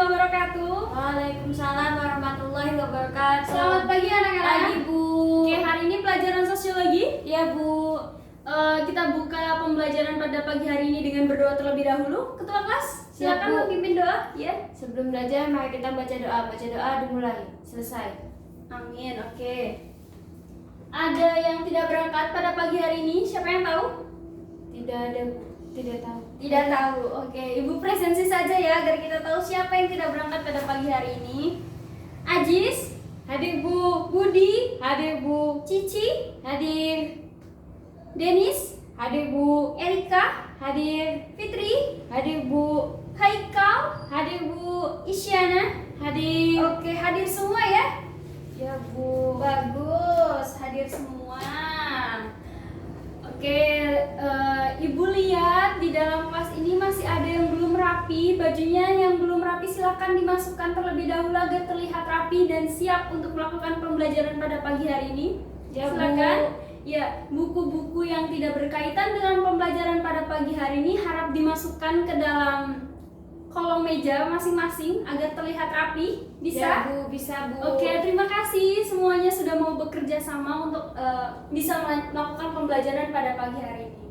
wabarakatuh. Waalaikumsalam warahmatullahi wabarakatuh. Selamat pagi anak-anak. Pagi, Bu. Oke, hari ini pelajaran sosiologi. Ya, Bu. Kita buka pembelajaran pada pagi hari ini dengan berdoa terlebih dahulu. Ketua kelas, silakan Bu. memimpin doa. Ya. Sebelum belajar, mari kita baca doa. Baca doa dimulai. Selesai. Amin. Oke. Ada yang tidak berangkat pada pagi hari ini? Siapa yang tahu? Tidak ada, Bu. Tidak tahu. Tidak tahu. Oke, Ibu presensi saja ya agar kita tahu siapa yang tidak berangkat pada pagi hari ini. Ajis, Hadir, Bu. Budi, Hadir, Bu. Cici, Hadir. Denis, Hadir, Bu. Erika, Hadir. Fitri, Hadir, Bu. Haikal, Hadir, Bu. Isyana. Hadir. Oke, hadir semua ya. Ya, Bu. Bagus, hadir semua. Oke, Ibu lihat di dalam kelas ini masih ada yang belum rapi. Bajunya yang belum rapi silakan dimasukkan terlebih dahulu agar terlihat rapi dan siap untuk melakukan pembelajaran pada pagi hari ini. Ya, Bu. Silakan. Ya, buku-buku yang tidak berkaitan dengan pembelajaran pada pagi hari ini harap dimasukkan ke dalam kolong meja masing-masing agar terlihat rapi. Bisa? Ya, Bu. Bisa, Bu. Oke, terima kasih semuanya sudah mau bekerja sama untuk bisa melakukan pembelajaran pada pagi hari ini.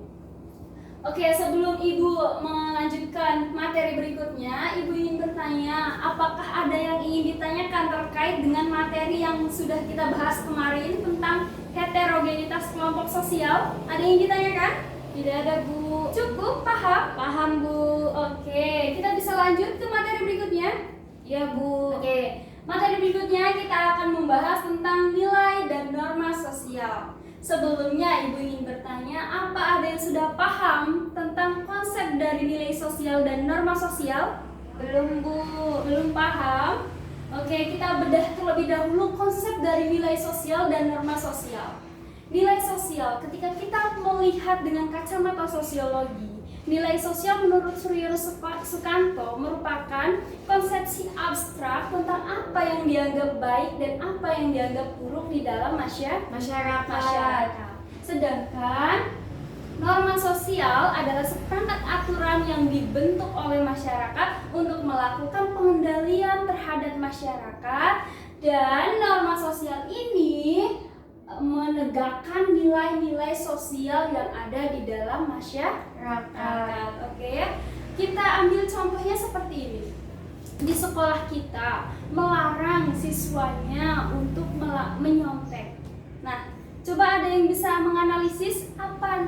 Oke, sebelum Ibu melanjutkan materi berikutnya, Ibu ingin bertanya, apakah ada yang ingin ditanyakan terkait dengan materi yang sudah kita bahas kemarin tentang heterogenitas kelompok sosial? Ada yang ditanyakan? Tidak ada, Bu. Cukup paham? Paham, Bu. Oke, kita bisa lanjut ke materi berikutnya. Ya, Bu. Oke, materi berikutnya kita akan membahas tentang nilai dan norma sosial. Sebelumnya Ibu ingin bertanya, apa ada yang sudah paham tentang konsep dari nilai sosial dan norma sosial? Belum, Bu. Belum paham? Oke, kita bedah terlebih dahulu konsep dari nilai sosial dan norma sosial. Nilai sosial, ketika kita melihat dengan kacamata sosiologi, nilai sosial menurut Suryo Sukanto merupakan konsepsi abstrak tentang apa yang dianggap baik dan apa yang dianggap buruk di dalam masyarakat. Sedangkan norma sosial adalah seperangkat aturan yang dibentuk oleh masyarakat untuk melakukan pengendalian terhadap masyarakat, dan norma sosial ini menegakkan nilai-nilai sosial yang ada di dalam masyarakat. Oke ya. Kita ambil contohnya seperti ini. Di sekolah kita melarang siswanya untuk menyontek. Nah, coba ada yang bisa menganalisis apa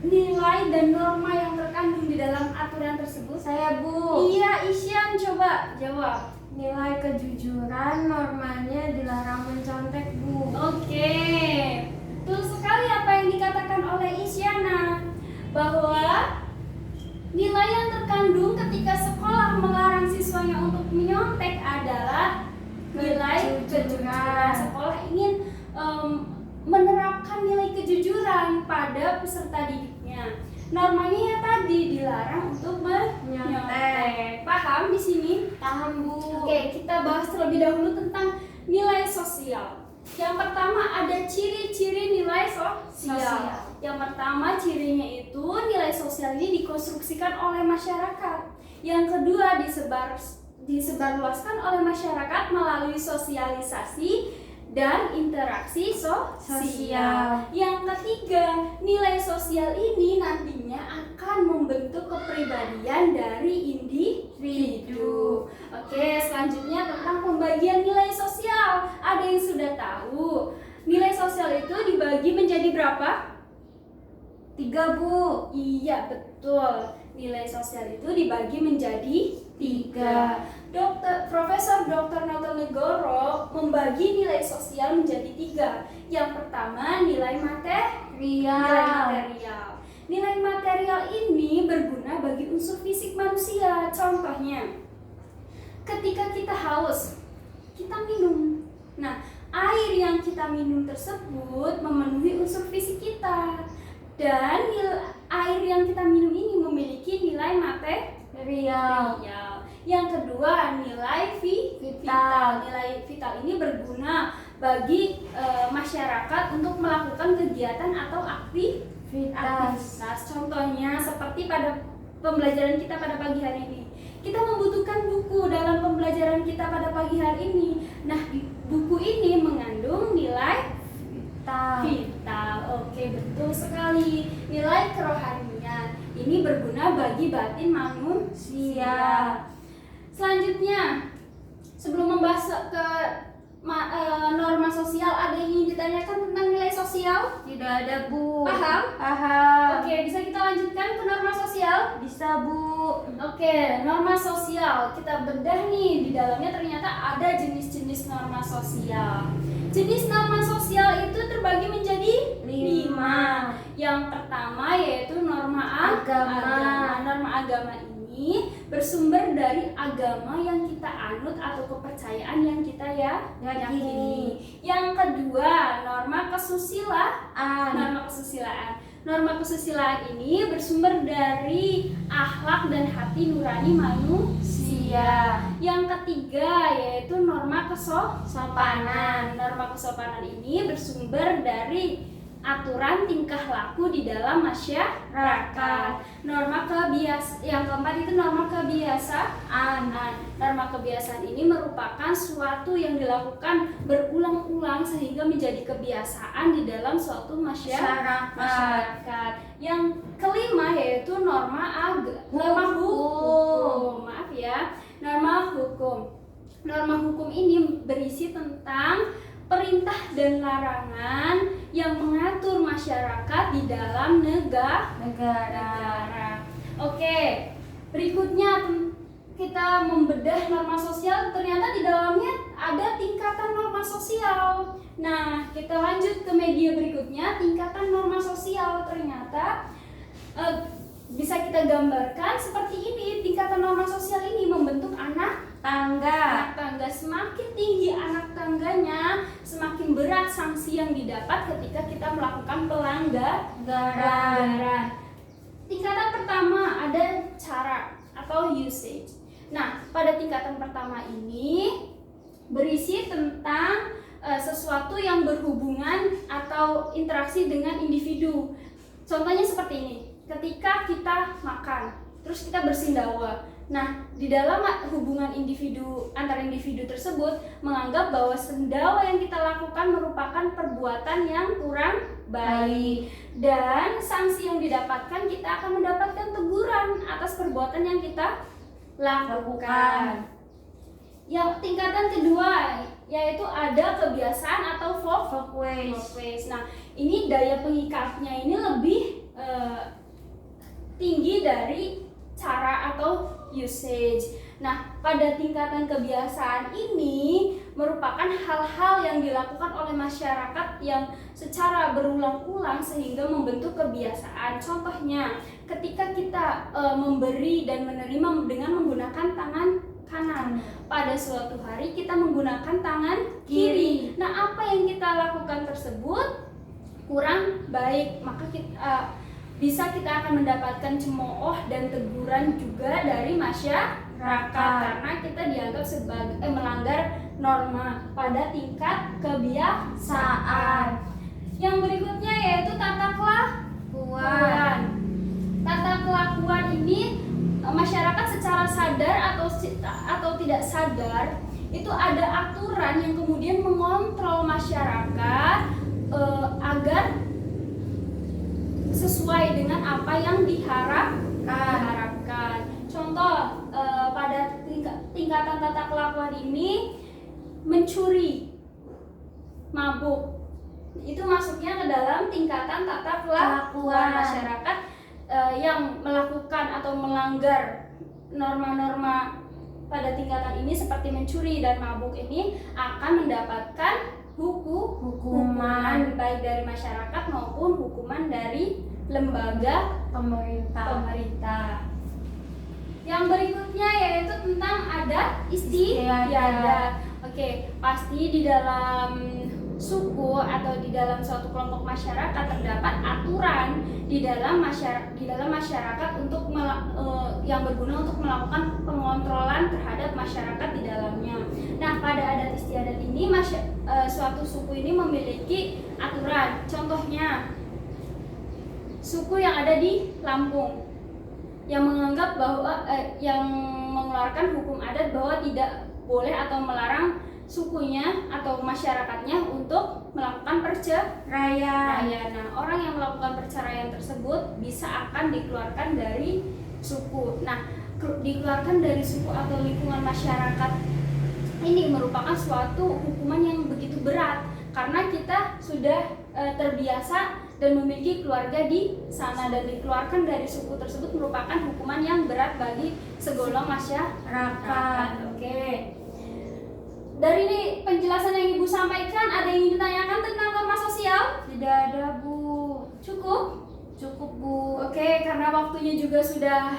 nilai dan norma yang terkandung di dalam aturan tersebut? Saya, Bu. Iya, Isyan, coba jawab. Nilai kejujuran normanya dilarang mencontek, Bu. Oke, betul sekali apa yang dikatakan oleh Isyana, bahwa nilai yang terkandung ketika sekolah melarang siswanya untuk menyontek adalah nilai kejujuran. Sekolah ingin menerapkan nilai kejujuran pada peserta didiknya. Normanya ya tadi dilarang untuk menyontek. Paham di sini? Paham, Bu. Oke, kita bahas terlebih dahulu tentang nilai sosial. Yang pertama ada ciri-ciri nilai sosial. Yang pertama cirinya itu nilai sosial ini dikonstruksikan oleh masyarakat. Yang kedua disebarluaskan oleh masyarakat melalui sosialisasi dan interaksi sosial. Yang ketiga, nilai sosial ini nantinya akan membentuk kepribadian dari individu. Oke, selanjutnya tentang pembagian nilai sosial. Ada yang sudah tahu nilai sosial itu dibagi menjadi berapa? 3, Bu. Iya, betul. Nilai sosial itu dibagi menjadi 3. Profesor Dr. Nelton Negoro membagi nilai sosial menjadi 3. Yang pertama nilai material. Nilai material ini berguna bagi unsur fisik manusia. Contohnya, ketika kita haus, kita minum. Nah, air yang kita minum tersebut memenuhi unsur fisik kita. Dan air yang kita minum ini memiliki nilai material. Yang kedua, nilai vital. Nilai vital ini berguna bagi masyarakat untuk melakukan kegiatan atau aktivitas. Contohnya seperti pada pembelajaran kita pada pagi hari ini. Kita membutuhkan buku dalam pembelajaran pembelajaran kita pada pagi hari ini. Nah, buku ini mengandung nilai vital. Oke, betul sekali. Nilai kerohanian ini berguna bagi batin manusia. Selanjutnya, sebelum membahas ke norma sosial, ada yang ingin ditanyakan tentang nilai sosial? Tidak ada, Bu. Paham? Paham. Oke, bisa kita lanjutkan ke norma sosial? Bisa, Bu. Oke, norma sosial. Kita bedah nih, di dalamnya ternyata ada jenis-jenis norma sosial. Jenis norma sosial itu terbagi menjadi 5. Yang pertama yaitu norma agama. Norma agama ini bersumber dari agama yang kita anut atau kepercayaan yang kita yakini. Yang kedua, norma kesusilaan. Norma kesusilaan ini bersumber dari akhlak dan hati nurani manusia. Yang ketiga yaitu norma kesopanan. Norma kesopanan ini bersumber dari aturan tingkah laku di dalam masyarakat. Yang keempat itu norma kebiasaan. Norma kebiasaan ini merupakan suatu yang dilakukan berulang-ulang sehingga menjadi kebiasaan di dalam suatu masyarakat. Yang kelima yaitu norma hukum. Norma hukum. Norma hukum ini berisi tentang perintah dan larangan yang mengatur masyarakat di dalam negara. Oke, berikutnya kita membedah norma sosial. Ternyata di dalamnya ada tingkatan norma sosial. Nah, kita lanjut ke media berikutnya. Tingkatan norma sosial ternyata bisa kita gambarkan seperti ini. Tingkatan norma sosial ini membentuk anak tangga. Semakin tinggi anak tangganya, semakin berat sanksi yang didapat ketika kita melakukan pelanggaran. Tingkatan pertama ada cara atau usage. Nah, pada tingkatan pertama ini berisi tentang sesuatu yang berhubungan atau interaksi dengan individu. Contohnya seperti ini. Ketika kita makan, terus kita bersendawa. Nah, di dalam hubungan antar individu tersebut menganggap bahwa sendawa yang kita lakukan merupakan perbuatan yang kurang baik, dan sanksi yang didapatkan, kita akan mendapatkan teguran atas perbuatan yang kita lakukan. Yang tingkatan kedua yaitu ada kebiasaan atau folk ways. Nah, ini daya pengikatnya ini lebih tinggi dari cara atau usage. Nah, pada tingkatan kebiasaan ini merupakan hal-hal yang dilakukan oleh masyarakat yang secara berulang-ulang sehingga membentuk kebiasaan. Contohnya, ketika kita memberi dan menerima dengan menggunakan tangan kanan, pada suatu hari kita menggunakan tangan kiri. Nah, apa yang kita lakukan tersebut kurang baik, maka kita kita akan mendapatkan cemooh dan teguran juga dari masyarakat karena kita dianggap sebagai melanggar norma pada tingkat kebiasaan. Yang berikutnya yaitu tata kelakuan. Tata kelakuan ini masyarakat secara sadar atau tidak sadar itu ada aturan yang kemudian mengontrol masyarakat agar sesuai dengan apa yang diharapkan. Contoh pada tingkatan tata kelakuan ini, mencuri, mabuk, itu masuknya ke dalam tingkatan tata kelakuan masyarakat yang melakukan atau melanggar norma-norma pada tingkatan ini seperti mencuri dan mabuk ini akan mendapatkan hukuman baik dari masyarakat maupun hukuman dari lembaga pemerintah. Yang berikutnya yaitu tentang adat istiadat. Oke, pasti di dalam suku atau di dalam suatu kelompok masyarakat terdapat aturan di dalam masyarakat untuk yang berguna untuk melakukan pengontrolan terhadap masyarakat di dalamnya. Nah, pada adat istiadat ini suatu suku ini memiliki aturan. Contohnya suku yang ada di Lampung yang menganggap bahwa mengeluarkan hukum adat bahwa tidak boleh atau melarang sukunya atau masyarakatnya untuk melakukan perceraian. Nah, orang yang melakukan perceraian tersebut bisa akan dikeluarkan dari suku. Nah, dikeluarkan dari suku atau lingkungan masyarakat ini merupakan suatu hukuman yang begitu berat karena kita sudah terbiasa dan memiliki keluarga di sana, dan dikeluarkan dari suku tersebut merupakan hukuman yang berat bagi segolong masyarakat. Oke. Dari ini penjelasan yang Ibu sampaikan, ada yang ingin ditanyakan tentang norma sosial? Tidak ada, Bu. Cukup? Cukup, Bu. Oke, karena waktunya juga sudah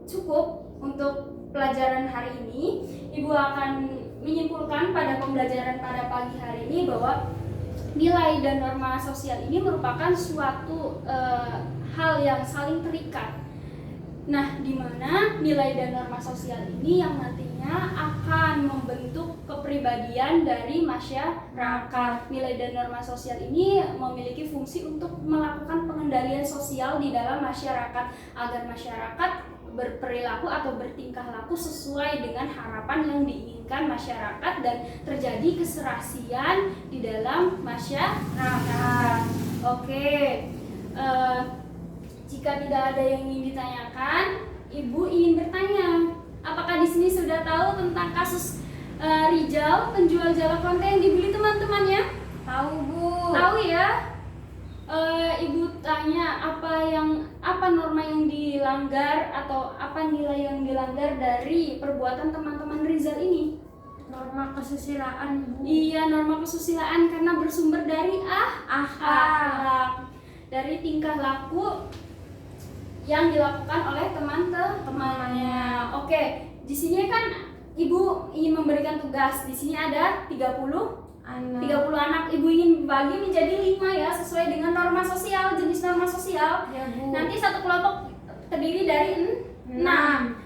cukup untuk pelajaran hari ini, Ibu akan menyimpulkan pada pembelajaran pada pagi hari ini bahwa nilai dan norma sosial ini merupakan suatu hal yang saling terikat. Nah, di mana nilai dan norma sosial ini yang nantinya akan membentuk kepribadian dari masyarakat. Nilai dan norma sosial ini memiliki fungsi untuk melakukan pengendalian sosial di dalam masyarakat agar masyarakat berperilaku atau bertingkah laku sesuai dengan harapan yang diinginkan masyarakat dan terjadi keserasian di dalam masyarakat. Oke. Jika tidak ada yang ingin ditanyakan, Ibu ingin bertanya, apakah di sini sudah tahu tentang kasus Rijal, penjual jala konte yang dibeli teman-temannya? Tahu, Bu. Tahu ya. Ibu tanya apa norma yang dilanggar atau apa nilai yang dilanggar dari perbuatan teman-teman Rizal ini? Norma kesusilaan, Bu. Iya, norma kesusilaan karena bersumber dari akhlak, dari tingkah laku yang dilakukan oleh teman-temannya. Oke, di sini kan Ibu ingin memberikan tugas. Di sini ada 30 anak. Ibu ingin bagi menjadi 5 ya, sesuai dengan norma sosial, jenis norma sosial. Ya, Bu. Nanti satu kelompok terdiri dari 6.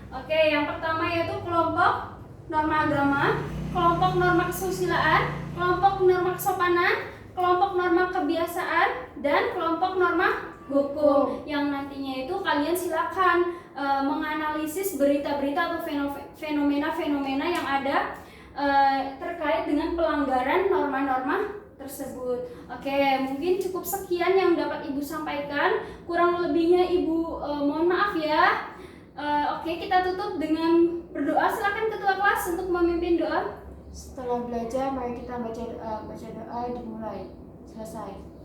Oke, yang pertama yaitu kelompok norma agama, kelompok norma kesusilaan, kelompok norma kesopanan, kelompok norma kebiasaan, dan kelompok norma hukum. Yang nantinya itu kalian silakan menganalisis berita-berita atau fenomena-fenomena yang ada terkait dengan pelanggaran norma-norma tersebut. Oke, mungkin cukup sekian yang dapat Ibu sampaikan. Kurang lebihnya Ibu mohon maaf ya. Oke, kita tutup dengan berdoa. Silakan ketua kelas untuk memimpin doa. Setelah belajar, mari kita baca doa. Baca doa dimulai. Selesai.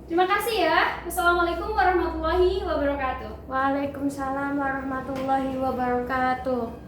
Terima kasih ya. Wassalamualaikum warahmatullahi wabarakatuh. Waalaikumsalam warahmatullahi wabarakatuh.